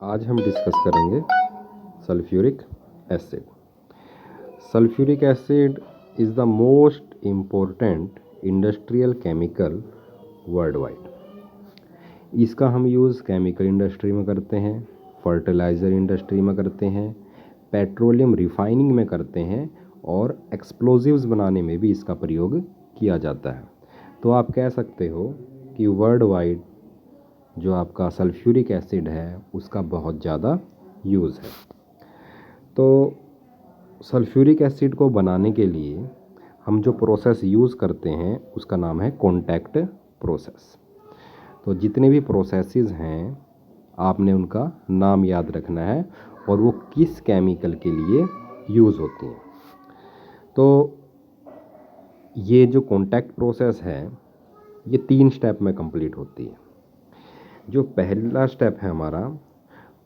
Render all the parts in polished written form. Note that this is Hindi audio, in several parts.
आज हम डिस्कस करेंगे sulphuric acid. Sulphuric acid is the most important industrial chemical world wide. इसका हम यूज़ केमिकल इंडस्ट्री में करते हैं, फर्टिलाइज़र इंडस्ट्री में करते हैं, पेट्रोलियम रिफाइनिंग में करते हैं और एक्सप्लोजिव्स बनाने में भी इसका प्रयोग किया जाता है। तो आप कह सकते हो कि वर्ल्ड वाइड जो आपका सल्फ्यूरिक एसिड है उसका बहुत ज़्यादा यूज़ है। तो सल्फ्यूरिक एसिड को बनाने के लिए हम जो प्रोसेस यूज़ करते हैं उसका नाम है कॉन्टैक्ट प्रोसेस। तो जितने भी प्रोसेसेस हैं आपने उनका नाम याद रखना है और वो किस केमिकल के लिए यूज़ होती हैं। तो ये जो कॉन्टैक्ट प्रोसेस है ये 3 स्टेप में कंप्लीट होती है। जो पहला स्टेप है हमारा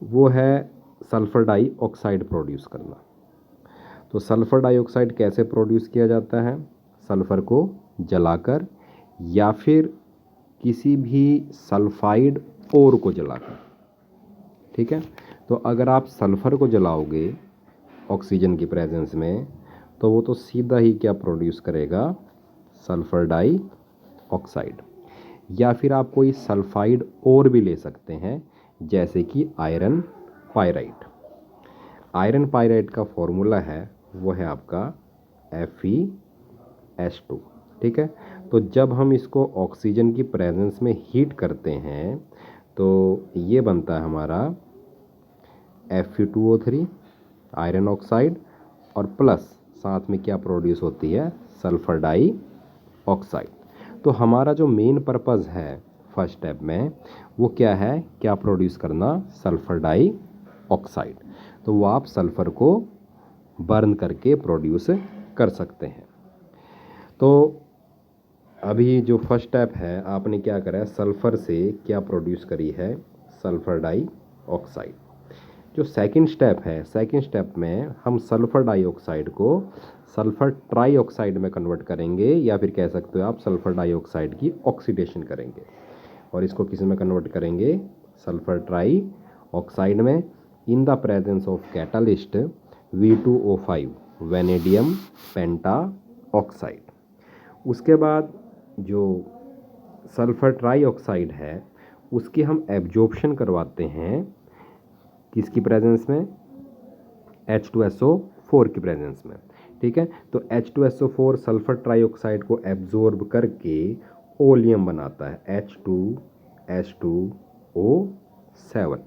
वो है सल्फ़र डाइऑक्साइड प्रोड्यूस करना। तो सल्फ़र डाइऑक्साइड कैसे प्रोड्यूस किया जाता है? सल्फ़र को जलाकर या फिर किसी भी सल्फाइड ओर को जलाकर। ठीक है, तो अगर आप सल्फ़र को जलाओगे ऑक्सीजन की प्रेजेंस में तो वो तो सीधा ही क्या प्रोड्यूस करेगा? Sulphur dioxide. या फिर आप कोई सल्फाइड और भी ले सकते हैं जैसे कि आयरन पायराइड। आयरन पायराइड का फॉर्मूला है वो है आपका FeS2। ठीक है, तो जब हम इसको ऑक्सीजन की प्रेजेंस में हीट करते हैं तो ये बनता है हमारा Fe2O3 आयरन ऑक्साइड और प्लस साथ में क्या प्रोड्यूस होती है? Sulphur dioxide. तो हमारा जो मेन पर्पज़ है फर्स्ट स्टेप में वो क्या है? क्या प्रोड्यूस करना? Sulphur dioxide. तो वो आप सल्फ़र को बर्न करके प्रोड्यूस कर सकते हैं। तो अभी जो फर्स्ट स्टेप है आपने क्या करा है? सल्फ़र से क्या प्रोड्यूस करी है? Sulphur dioxide. जो सेकंड स्टेप है, सेकंड स्टेप में हम सल्फ़र डाइऑक्साइड को सल्फ़र ट्राइऑक्साइड में कन्वर्ट करेंगे या फिर कह सकते हो आप सल्फ़र डाइऑक्साइड की ऑक्सीडेशन करेंगे और इसको किस में कन्वर्ट करेंगे? सल्फ़र ट्राइऑक्साइड में in the presence of catalyst V2O5 vanadium penta oxide. उसके बाद जो सल्फ़र ट्राइऑक्साइड है उसकी हम एब्जॉर्प्शन करवाते हैं किसकी प्रेजेंस में? H2SO4 की प्रेजेंस में। ठीक है, तो H2SO4 सल्फ़र ट्राइऑक्साइड को एब्जॉर्ब करके ओलियम बनाता है H2H2O7।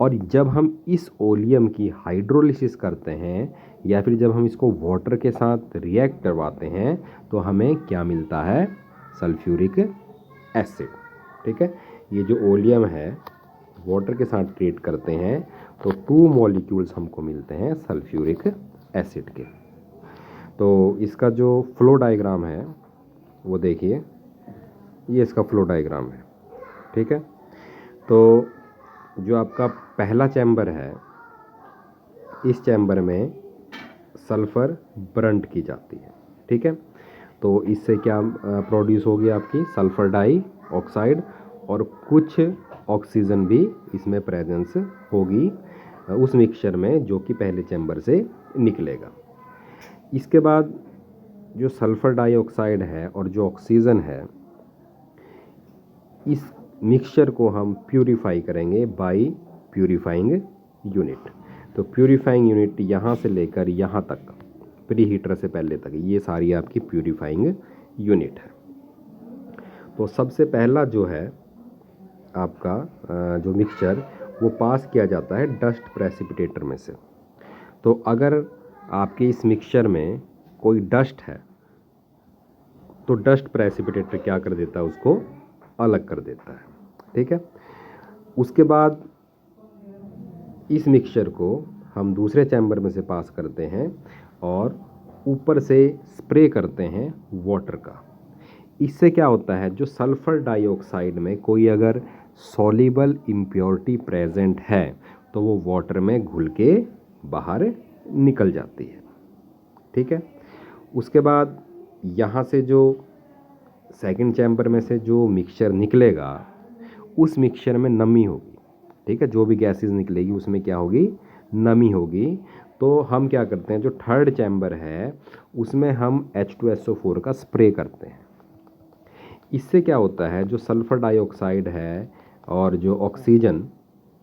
और जब हम इस ओलियम की हाइड्रोलिसिस करते हैं या फिर जब हम इसको वाटर के साथ रिएक्ट करवाते हैं तो हमें क्या मिलता है? Sulphuric acid. ठीक है, ये जो ओलियम है वाटर के साथ ट्रीट करते हैं तो 2 मॉलिक्यूल्स हमको मिलते हैं सल्फ्यूरिक एसिड के। तो इसका जो फ्लो डायग्राम है वो देखिए, ये इसका फ्लो डायग्राम है। ठीक है, तो जो आपका पहला चैम्बर है इस चैम्बर में सल्फ़र ब्रंट की जाती है। ठीक है, तो इससे क्या प्रोड्यूस होगी? आपकी सल्फ़र डाइऑक्साइड और कुछ ऑक्सीजन भी इसमें प्रेजेंस होगी उस मिक्सचर में जो कि पहले चैम्बर से निकलेगा। इसके बाद जो सल्फ़र डाइऑक्साइड है और जो ऑक्सीजन है इस मिक्सचर को हम प्यूरीफाई करेंगे बाय प्यूरीफाइंग यूनिट। तो प्यूरीफाइंग यूनिट यहाँ से लेकर यहाँ तक प्री हीटर से पहले तक ये सारी आपकी प्यूरीफाइंग यूनिट है। तो सबसे पहला जो है आपका जो मिक्सचर वो पास किया जाता है डस्ट प्रेसिपिटेटर में से। तो अगर आपके इस मिक्सचर में कोई डस्ट है तो डस्ट प्रेसिपिटेटर क्या कर देता है? उसको अलग कर देता है। ठीक है, उसके बाद इस मिक्सचर को हम दूसरे चैम्बर में से पास करते हैं और ऊपर से स्प्रे करते हैं वाटर का। इससे क्या होता है? जो सल्फ़र डाइऑक्साइड में कोई अगर सॉल्युबल इम्प्योरिटी प्रेजेंट है तो वो वाटर में घुल के बाहर निकल जाती है। ठीक है, उसके बाद यहाँ से जो सेकंड चैम्बर में से जो मिक्सचर निकलेगा उस मिक्सचर में नमी होगी। ठीक है, जो भी गैसेस निकलेगी उसमें क्या होगी, नमी होगी। तो हम क्या करते हैं, जो थर्ड चैम्बर है उसमें हम H2SO4 का स्प्रे करते हैं। इससे क्या होता है, जो सल्फर डाइऑक्साइड है और जो ऑक्सीजन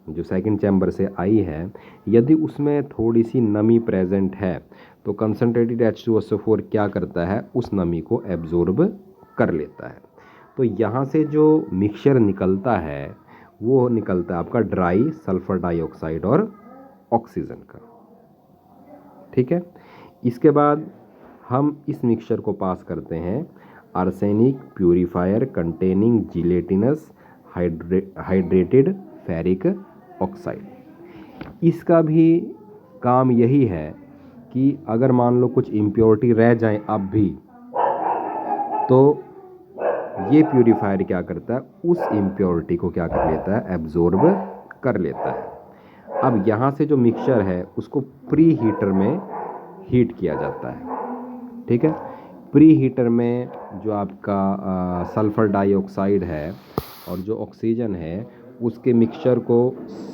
जो सेकंड चैम्बर से आई है, यदि उसमें थोड़ी सी नमी प्रेजेंट है तो कंसनट्रेटेड H2SO4 क्या करता है, उस नमी को एब्जॉर्ब कर लेता है। तो यहाँ से जो मिक्सचर निकलता है वो निकलता है आपका ड्राई सल्फर डाइऑक्साइड और ऑक्सीजन का। ठीक है, इसके बाद हम इस मिक्सचर को पास करते हैं arsenic purifier containing gelatinous hydrated ferric oxide. इसका भी काम यही है कि अगर मान लो कुछ इम्प्योरिटी रह जाए अब भी, तो ये प्यूरीफायर क्या करता है, उस इम्प्योरिटी को क्या कर लेता है, एब्जॉर्ब कर लेता है। अब यहाँ से जो मिक्सचर है उसको प्री हीटर में हीट किया जाता है। ठीक है, प्री हीटर में जो आपका सल्फ़र डाइऑक्साइड है और जो ऑक्सीजन है उसके मिक्सचर को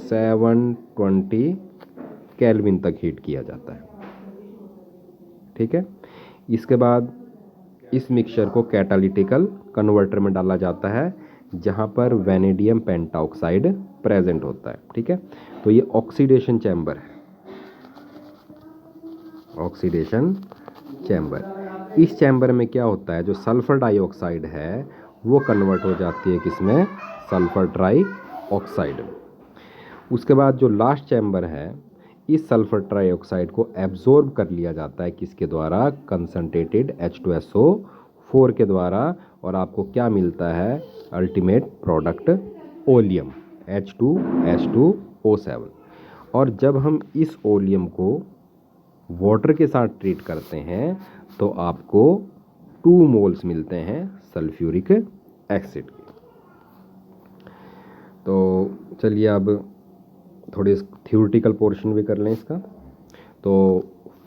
720 केल्विन तक हीट किया जाता है। ठीक है, इसके बाद इस मिक्सचर को कैटालिटिकल कन्वर्टर में डाला जाता है जहाँ पर वैनेडियम पेंटाऑक्साइड प्रेजेंट होता है। ठीक है, तो ये ऑक्सीडेशन चैम्बर है, ऑक्सीडेशन चैम्बर। इस चैम्बर में क्या होता है, जो सल्फर डाइऑक्साइड है वो कन्वर्ट हो जाती है किसमें, सल्फर ट्राई ऑक्साइड में। उसके बाद जो लास्ट चैम्बर है, इस सल्फर ट्राइऑक्साइड को एब्जॉर्ब कर लिया जाता है किसके द्वारा, कंसनट्रेटेड H2SO4 के द्वारा, और आपको क्या मिलता है, अल्टीमेट प्रोडक्ट ओलियम H2H2O7। और जब हम इस ओलियम को वाटर के साथ ट्रीट करते हैं तो आपको 2 मोल्स मिलते हैं सल्फ्यूरिक एसिड के। तो चलिए अब थोड़ी थ्योरेटिकल पोर्शन भी कर लें इसका। तो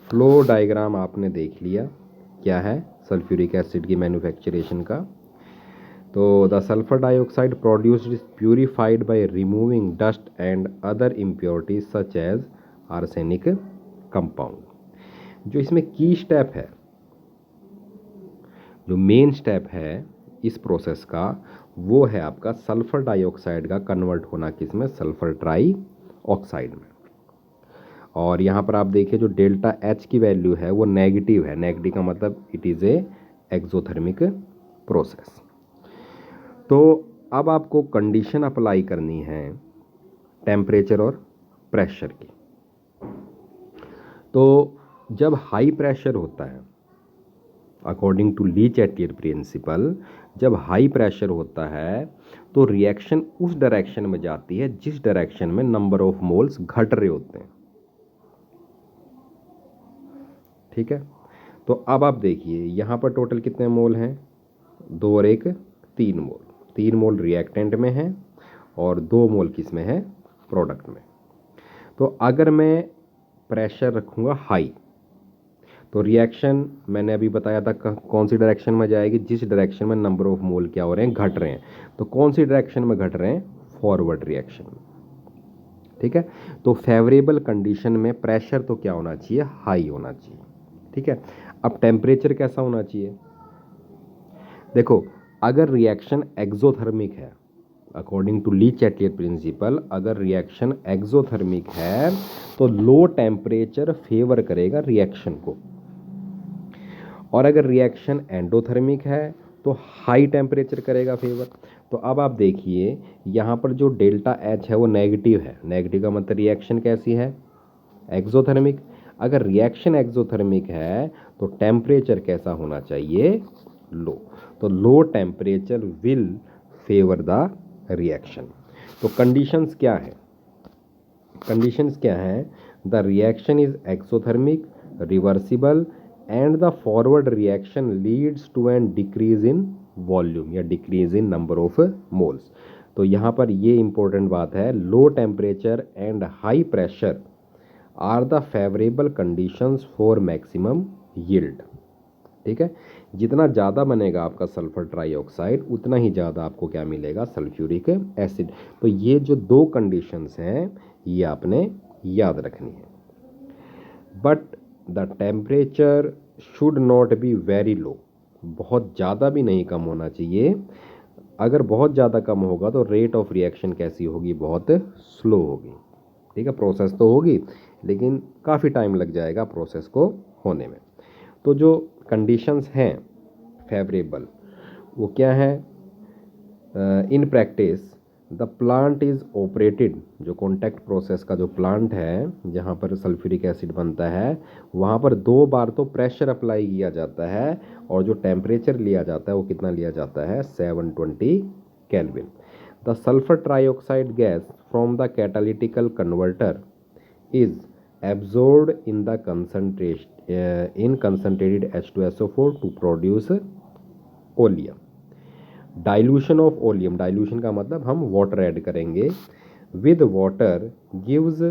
फ्लो डायग्राम आपने देख लिया क्या है सल्फ्यूरिक एसिड की मैन्युफैक्चरेशन का। तो the sulphur dioxide produced is purified by removing dust and other impurities such as arsenic compound. जो इसमें की स्टेप है, जो मेन स्टेप है इस प्रोसेस का, वो है आपका सल्फर डाइऑक्साइड का कन्वर्ट होना किसमें, सल्फर ट्राई ऑक्साइड में। और यहाँ पर आप देखिए जो डेल्टा H की वैल्यू है वो नेगेटिव है। नेगेटिव का मतलब it is a exothermic process. तो अब आपको कंडीशन अप्लाई करनी है टेम्परेचर और प्रेशर की। तो जब हाई प्रेशर होता है, अकॉर्डिंग टू ली चैटियर प्रिंसिपल, जब हाई प्रेशर होता है तो रिएक्शन उस डायरेक्शन में जाती है जिस डायरेक्शन में नंबर ऑफ मोल्स घट रहे होते हैं। ठीक है, तो अब आप देखिए यहाँ पर टोटल कितने मोल हैं, 2 और 1 3 मोल। 3 मोल रिएक्टेंट में है और 2 मोल किस में है, प्रोडक्ट में। तो अगर मैं प्रेशर रखूँगा हाई तो रिएक्शन मैंने अभी बताया था कौन सी डायरेक्शन में जाएगी, जिस डायरेक्शन में नंबर ऑफ मोल क्या हो रहे हैं, घट रहे हैं। तो कौन सी डायरेक्शन में घट रहे हैं, फॉरवर्ड रिएक्शन में। ठीक है, तो फेवरेबल कंडीशन में प्रेशर तो क्या होना चाहिए, हाई होना चाहिए। ठीक है, अब टेम्परेचर कैसा होना चाहिए, देखो अगर रिएक्शन एक्सोथर्मिक है, अकॉर्डिंग टू ली चैटियर प्रिंसिपल, अगर रिएक्शन एक्सोथर्मिक है तो लो टेम्परेचर फेवर करेगा रिएक्शन को, और अगर रिएक्शन एंडोथर्मिक है तो हाई टेम्परेचर करेगा फेवर। तो अब आप देखिए यहाँ पर जो डेल्टा H है वो नेगेटिव है। नेगेटिव का मतलब रिएक्शन कैसी है, एक्सोथर्मिक। अगर रिएक्शन एक्सोथर्मिक है तो टेम्परेचर कैसा होना चाहिए, लो। तो low temperature will favour the reaction. तो कंडीशंस क्या है, कंडीशंस क्या है, the reaction is exothermic reversible and the forward reaction leads to an decrease in volume या decrease in number of moles. तो यहाँ पर ये इंपॉर्टेंट बात है, low temperature and high pressure are the favourable conditions for maximum yield. ठीक है, जितना ज़्यादा बनेगा आपका सल्फर ट्राईऑक्साइड उतना ही ज़्यादा आपको क्या मिलेगा, सल्फ्यूरिक एसिड। तो ये जो दो कंडीशंस हैं ये आपने याद रखनी है। But the temperature should not be very low, बहुत ज़्यादा भी नहीं कम होना चाहिए। अगर बहुत ज़्यादा कम होगा तो रेट ऑफ रिएक्शन कैसी होगी, बहुत स्लो होगी। ठीक है, प्रोसेस तो होगी लेकिन काफ़ी टाइम लग जाएगा प्रोसेस को होने में। तो जो कंडीशंस हैं फेवरेबल वो क्या है, in practice the plant is operated, जो कॉन्टैक्ट प्रोसेस का जो प्लांट है जहाँ पर सल्फ्यूरिक एसिड बनता है वहाँ पर 2 बार तो प्रेशर अप्लाई किया जाता है और जो टेम्परेचर लिया जाता है वो कितना लिया जाता है, 720 kelvin. The sulphur trioxide gas from the catalytical converter is absorbed in the in concentrated H2SO4 to produce oleum. Dilution of oleum, dilution का मतलब हम वाटर ऐड करेंगे, with water gives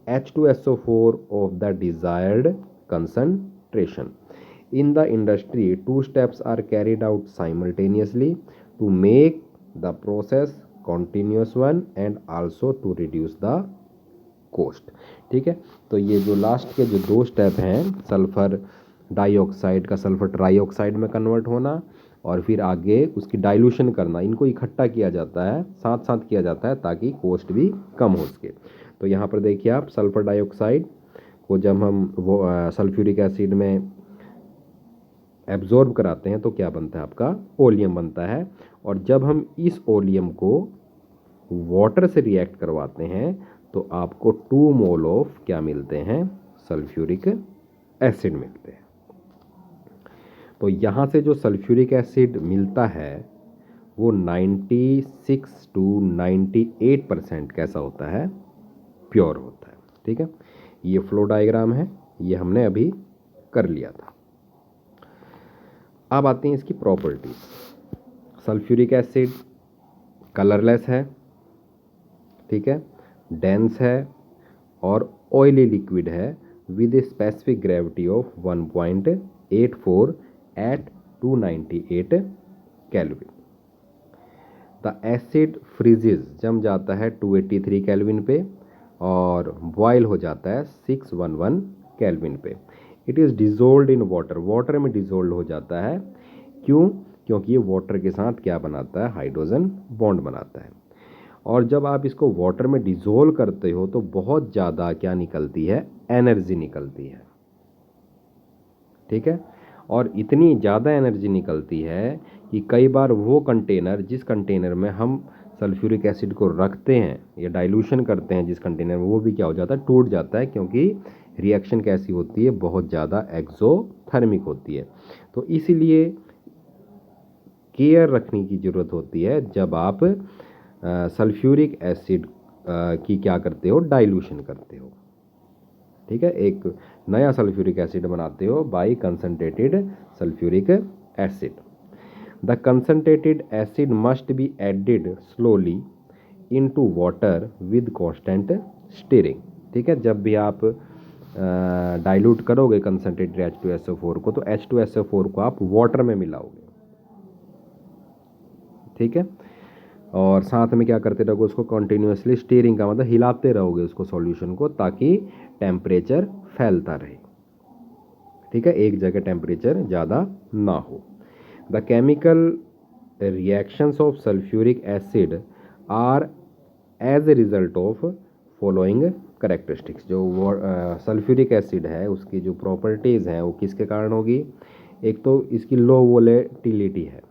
H2SO4 of the desired concentration. In the industry 2 steps are carried out simultaneously to make the process continuous one and also to reduce the cost. ठीक है, तो ये जो लास्ट के जो 2 स्टेप हैं, सल्फर डाइऑक्साइड का सल्फर ट्राईऑक्साइड में कन्वर्ट होना और फिर आगे उसकी डाइल्यूशन करना, इनको इकट्ठा किया जाता है, साथ साथ किया जाता है ताकि कोस्ट भी कम हो सके। तो यहाँ पर देखिए आप, सल्फर डाइऑक्साइड को जब हम वो सल्फ्यूरिक एसिड में एब्जॉर्ब कराते हैं तो क्या बनता है, आपका ओलियम बनता है। और जब हम इस ओलियम को वाटर से रिएक्ट करवाते हैं तो आपको 2 मोल ऑफ क्या मिलते हैं, सल्फ्यूरिक एसिड मिलते हैं। तो यहाँ से जो सल्फ्यूरिक एसिड मिलता है वो 96 to 98% कैसा होता है, प्योर होता है। ठीक है, ये फ्लो डायग्राम है, ये हमने अभी कर लिया था। अब आती हैं इसकी प्रॉपर्टीज। सल्फ्यूरिक एसिड कलरलेस है, ठीक है, डेंस है और ऑयली लिक्विड है with a specific gravity of 1.84 at 298 kelvin. The acid freezes, जम जाता है 283 केल्विन पे और बॉयल हो जाता है 611 केल्विन पे। It is dissolved in water, water में डिजोल्ड हो जाता है। क्यों, क्योंकि ये वाटर के साथ क्या बनाता है, हाइड्रोजन बॉन्ड बनाता है। और जब आप इसको वाटर में डिज़ोल्व करते हो तो बहुत ज़्यादा क्या निकलती है, एनर्जी निकलती है। ठीक है, और इतनी ज़्यादा एनर्जी निकलती है कि कई बार वो कंटेनर, जिस कंटेनर में हम सल्फ्यूरिक एसिड को रखते हैं या डाइल्यूशन करते हैं जिस कंटेनर में, वो भी क्या हो जाता है, टूट जाता है, क्योंकि रिएक्शन कैसी होती है, बहुत ज़्यादा एक्सोथर्मिक होती है। तो इसीलिए केयर रखने की ज़रूरत होती है जब आप सल्फ्यूरिक एसिड की क्या करते हो, डाइल्यूशन करते हो। ठीक है, एक नया सल्फ्यूरिक एसिड बनाते हो by concentrated sulphuric acid. The concentrated acid must be added slowly into water with constant stirring. ठीक है, जब भी आप डाइल्यूट करोगे कंसनट्रेटेड H2SO4 को तो H2SO4 को आप वाटर में मिलाओगे। ठीक है, और साथ में क्या करते रहोगे, उसको कंटिन्यूसली स्टीयरिंग का मतलब हिलाते रहोगे उसको सॉल्यूशन को, ताकि टेम्परेचर फैलता रहे। ठीक है, एक जगह टेम्परेचर ज़्यादा ना हो। The chemical reactions of sulphuric acid are as a result of following characteristics. जो सल्फ्यूरिक एसिड है उसकी जो प्रॉपर्टीज़ हैं वो किसके कारण होगी, एक तो इसकी लो वोलेटिलिटी है।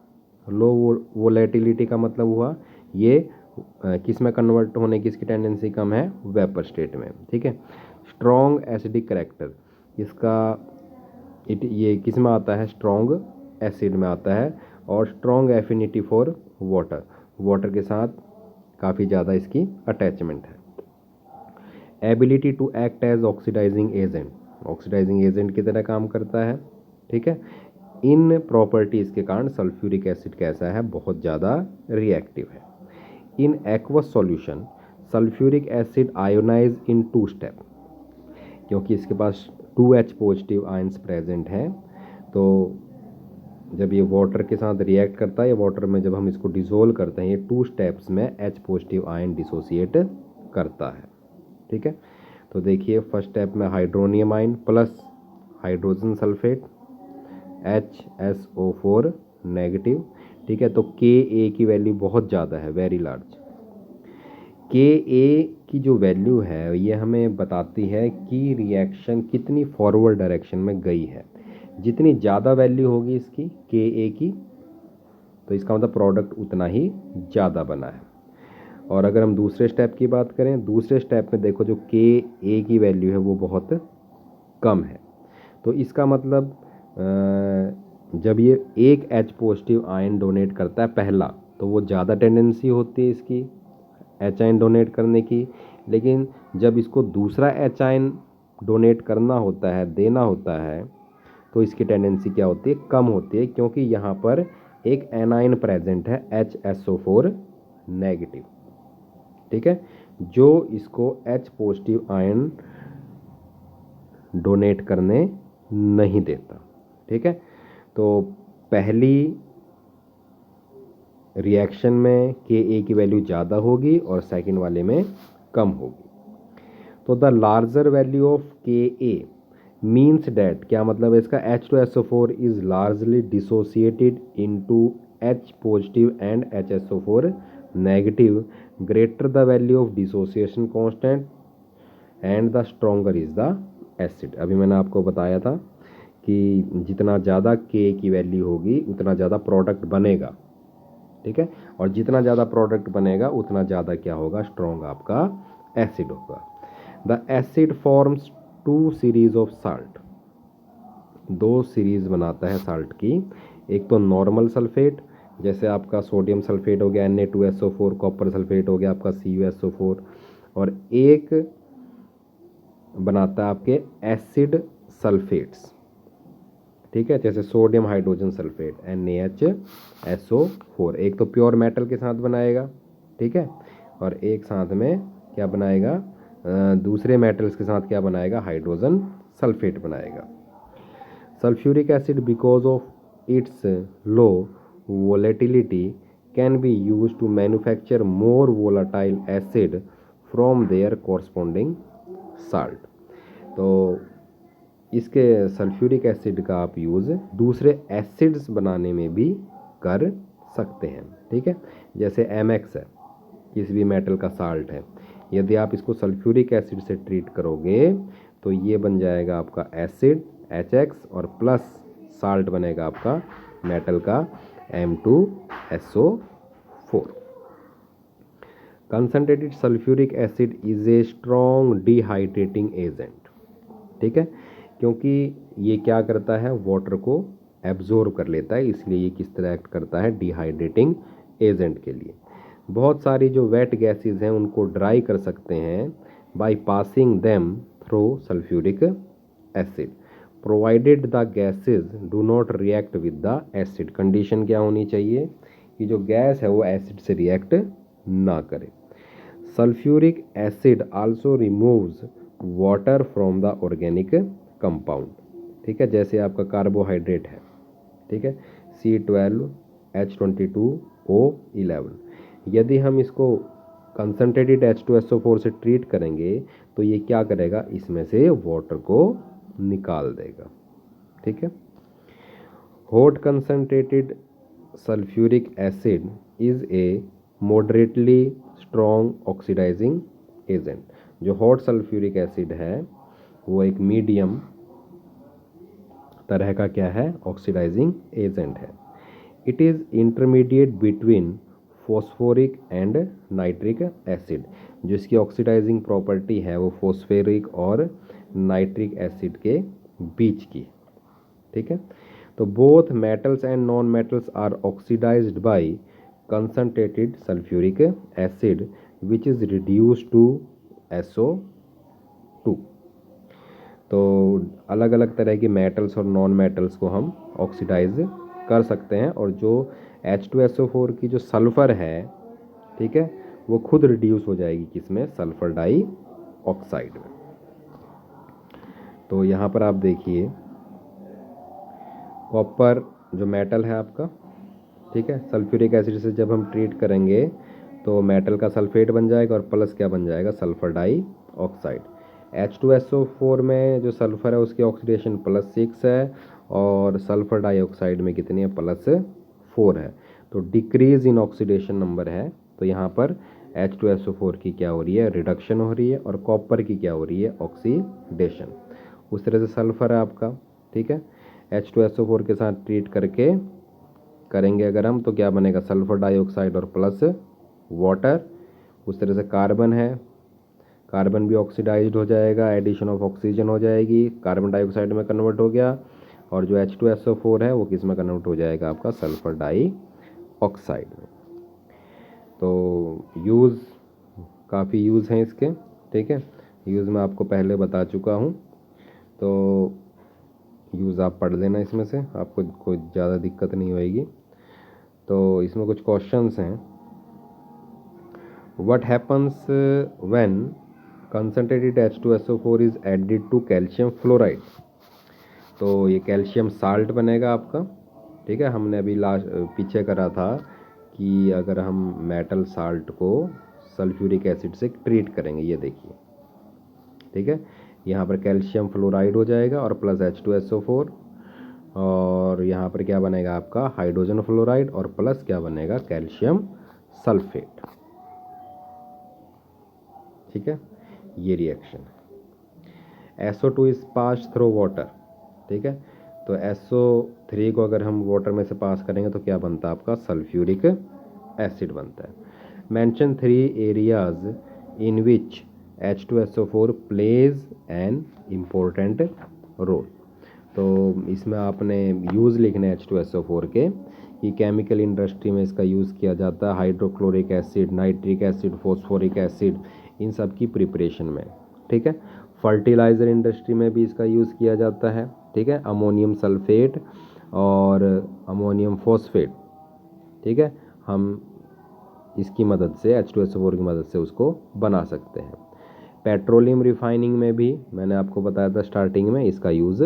लो वोलेटिलिटी का मतलब हुआ ये किस में कन्वर्ट होने की इसकी टेंडेंसी कम है, वेपर स्टेट में। ठीक है, स्ट्रॉन्ग एसिडिक करेक्टर, इसका ये किस में आता है, स्ट्रॉन्ग एसिड में आता है। और strong affinity for water, water के साथ काफ़ी ज़्यादा इसकी अटैचमेंट है। Ability to act as oxidising agent, oxidising agent की तरह काम करता है। ठीक है, इन प्रॉपर्टीज़ के कारण सल्फ्यूरिक एसिड कैसा है, बहुत ज़्यादा रिएक्टिव है। In aqueous solution sulphuric acid ionise in 2 step, क्योंकि इसके पास 2H पॉजिटिव आयंस प्रेजेंट हैं तो जब ये वाटर के साथ रिएक्ट करता है, या वाटर में जब हम इसको डिसोल्व करते हैं, ये 2 स्टेप्स में H पॉजिटिव आयन डिसोसिएट करता है। ठीक है, तो देखिए फर्स्ट स्टेप में hydronium ion plus hydrogen sulphate HSO4 negative. ठीक है, तो Ka की वैल्यू बहुत ज़्यादा है, वेरी लार्ज। Ka की जो वैल्यू है ये हमें बताती है कि रिएक्शन कितनी फॉरवर्ड डायरेक्शन में गई है। जितनी ज़्यादा वैल्यू होगी इसकी Ka की, तो इसका मतलब प्रोडक्ट उतना ही ज़्यादा बना है। और अगर हम दूसरे स्टेप की बात करें, दूसरे स्टेप में देखो जो Ka की वैल्यू है वो बहुत कम है। तो इसका मतलब जब ये एक H पॉजिटिव आयन डोनेट करता है पहला, तो वो ज़्यादा टेंडेंसी होती है इसकी H आयन डोनेट करने की। लेकिन जब इसको दूसरा H आयन डोनेट करना होता है, देना होता है, तो इसकी टेंडेंसी क्या होती है, कम होती है, क्योंकि यहाँ पर एक एनाइन प्रेजेंट है HSO4 नेगेटिव। ठीक है, जो इसको H पॉजिटिव आयन डोनेट करने नहीं देता। ठीक है, तो पहली रिएक्शन में Ka की वैल्यू ज़्यादा होगी और सेकंड वाले में कम होगी। तो the larger value of Ka means that, क्या मतलब है इसका, H2SO4 is largely dissociated into H positive and HSO4 negative, greater the value of dissociation constant and the stronger is the acid. अभी मैंने आपको बताया था कि जितना ज़्यादा K की वैल्यू होगी उतना ज़्यादा प्रोडक्ट बनेगा। ठीक है, और जितना ज़्यादा प्रोडक्ट बनेगा उतना ज़्यादा क्या होगा, स्ट्रॉन्ग आपका एसिड होगा। The acid forms 2 series of salt, 2 series बनाता है साल्ट की। एक तो नॉर्मल सल्फेट, जैसे आपका सोडियम सल्फेट हो गया Na2SO4, कॉपर सल्फेट हो गया आपका CuSO4, और एक बनाता है आपके एसिड सल्फेट्स। ठीक है, जैसे सोडियम हाइड्रोजन सल्फेट NaHSO4, एक तो प्योर मेटल के साथ बनाएगा। ठीक है, और एक साथ में क्या बनाएगा, दूसरे मेटल्स के साथ क्या बनाएगा, हाइड्रोजन सल्फेट बनाएगा। Sulphuric acid because of its low volatility can be use to manufacture more volatile acid from their corresponding salt. तो इसके सल्फ्यूरिक एसिड का आप यूज़ दूसरे एसिड्स बनाने में भी कर सकते हैं। ठीक है, जैसे MX है, किसी भी मेटल का साल्ट है, यदि आप इसको सल्फ्यूरिक एसिड से ट्रीट करोगे तो ये बन जाएगा आपका एसिड HX, और प्लस साल्ट बनेगा आपका मेटल का M2SO4। Concentrated sulphuric acid is a strong dehydrating agent. ठीक है, क्योंकि ये क्या करता है, वाटर को एब्जॉर्ब कर लेता है, इसलिए ये किस तरह एक्ट करता है, डिहाइड्रेटिंग एजेंट के लिए। बहुत सारी जो वेट गैसेस हैं उनको ड्राई कर सकते हैं by passing them through sulphuric acid, provided the gases do not react with the acid. Condition क्या होनी चाहिए कि जो गैस है वो एसिड से रिएक्ट ना करे। Sulphuric acid also removes water from the organic compound. ठीक है, जैसे आपका कार्बोहाइड्रेट है, ठीक है, C12H22O11, यदि हम इसको कंसनट्रेटेड H2SO4 से ट्रीट करेंगे तो ये क्या करेगा, इसमें से वाटर को निकाल देगा। ठीक है, hot concentrated sulphuric acid is a moderately strong oxidising agent. जो हॉट सल्फ्यूरिक एसिड है वो एक मीडियम तरह का क्या है, ऑक्सीडाइजिंग एजेंट है। It is intermediate between phosphoric and nitric acid. जो इसकी ऑक्सीडाइजिंग प्रॉपर्टी है वो फॉस्फोरिक और नाइट्रिक एसिड के बीच की। ठीक है, तो both metals and non metals are oxidised by concentrated sulphuric acid which is reduced to SO2। तो अलग अलग तरह की मेटल्स और नॉन मेटल्स को हम ऑक्सीडाइज कर सकते हैं, और जो H2SO4 की जो सल्फ़र है, ठीक है, वो खुद रिड्यूस हो जाएगी किसमें, सल्फ़र डाई ऑक्साइड में। तो यहाँ पर आप देखिए कॉपर जो मेटल है आपका, ठीक है, सल्फ्यूरिक एसिड से जब हम ट्रीट करेंगे तो मेटल का सल्फेट बन जाएगा और प्लस क्या बन जाएगा, सल्फर डाई ऑक्साइड। H2SO4 में जो सल्फर है उसकी ऑक्सीडेशन +6 है और सल्फर डाइऑक्साइड में कितनी है, +4 है। तो डिक्रीज इन ऑक्सीडेशन नंबर है। तो यहाँ पर H2SO4 की क्या हो रही है, रिडक्शन हो रही है, और कॉपर की क्या हो रही है, ऑक्सीडेशन। उस तरह से सल्फर है आपका, ठीक है, H2SO4 के साथ ट्रीट करके करेंगे अगर हम तो क्या बनेगा, सल्फर डाइऑक्साइड और प्लस वाटर। उस तरह से कार्बन है, कार्बन भी ऑक्सीडाइज्ड हो जाएगा, एडिशन ऑफ ऑक्सीजन हो जाएगी, कार्बन डाइऑक्साइड में कन्वर्ट हो गया, और जो H2SO4 है वो किस में कन्वर्ट हो जाएगा, आपका सल्फर डाई ऑक्साइड में। तो यूज़, काफ़ी यूज़ हैं इसके, ठीक है, यूज़ मैं आपको पहले बता चुका हूँ, तो यूज़ आप पढ़ लेना, इसमें से आपको कोई ज़्यादा दिक्कत नहीं होएगी। तो इसमें कुछ क्वेश्चंस हैं। What happens when concentrated H2SO4 is added to calcium fluoride. तो ये कैल्शियम साल्ट बनेगा आपका, ठीक है। हमने अभी पीछे करा था कि अगर हम मेटल साल्ट को सल्फ्यूरिक एसिड से ट्रीट करेंगे, ये देखिए, ठीक है, यहाँ पर कैल्शियम फ्लोराइड हो जाएगा और प्लस H2SO4, और यहाँ पर क्या बनेगा आपका, हाइड्रोजन फ्लोराइड और प्लस क्या बनेगा, कैल्शियम सल्फेट, ठीक है, ये रिएक्शन है। SO2 is pass through water, ठीक है, तो SO3 को अगर हम वाटर में से पास करेंगे तो क्या बनता है आपका, सल्फ्यूरिक एसिड बनता है। Mention 3 areas in which H2SO4 plays an important role. तो इसमें आपने यूज़ लिखने H2SO4 के, कि केमिकल इंडस्ट्री में इसका यूज़ किया जाता है, hydrochloric acid, nitric acid, phosphoric acid, इन सब की प्रिपरेशन में, ठीक है। फर्टिलाइज़र इंडस्ट्री में भी इसका यूज़ किया जाता है, ठीक है, अमोनियम सल्फेट और अमोनियम फॉस्फेट, ठीक है, हम इसकी मदद से H2SO4 की मदद से उसको बना सकते हैं। पेट्रोलियम रिफाइनिंग में भी मैंने आपको बताया था स्टार्टिंग में, इसका यूज़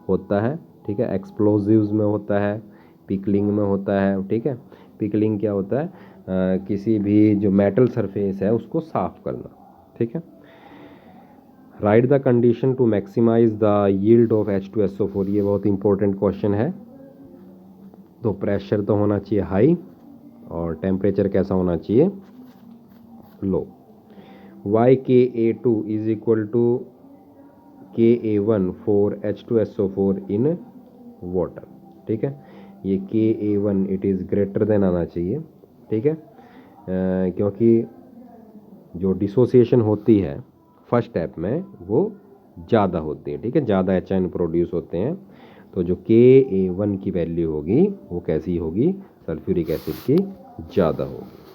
होता है, ठीक है, एक्सप्लोजिव्स में होता है, पिकलिंग में होता है, ठीक है। पिकलिंग क्या होता है, किसी भी जो मेटल सरफेस है उसको साफ करना, ठीक है। Write the condition to maximise the yield of H2SO4, ये बहुत इंपॉर्टेंट क्वेश्चन है। तो प्रेशर तो होना चाहिए हाई और टेम्परेचर कैसा होना चाहिए, low. YKA2 is equal to KA1 for H2SO4 in water, ठीक है, ये KA1 it is greater than आना चाहिए, ठीक है, क्योंकि जो डिसोसिएशन होती है फर्स्ट स्टेप में वो ज़्यादा होती है, ठीक है, ज़्यादा H प्रोड्यूस होते हैं। तो जो KA1 की वैल्यू होगी वो कैसी होगी, सल्फ्यूरिक एसिड की ज़्यादा होगी।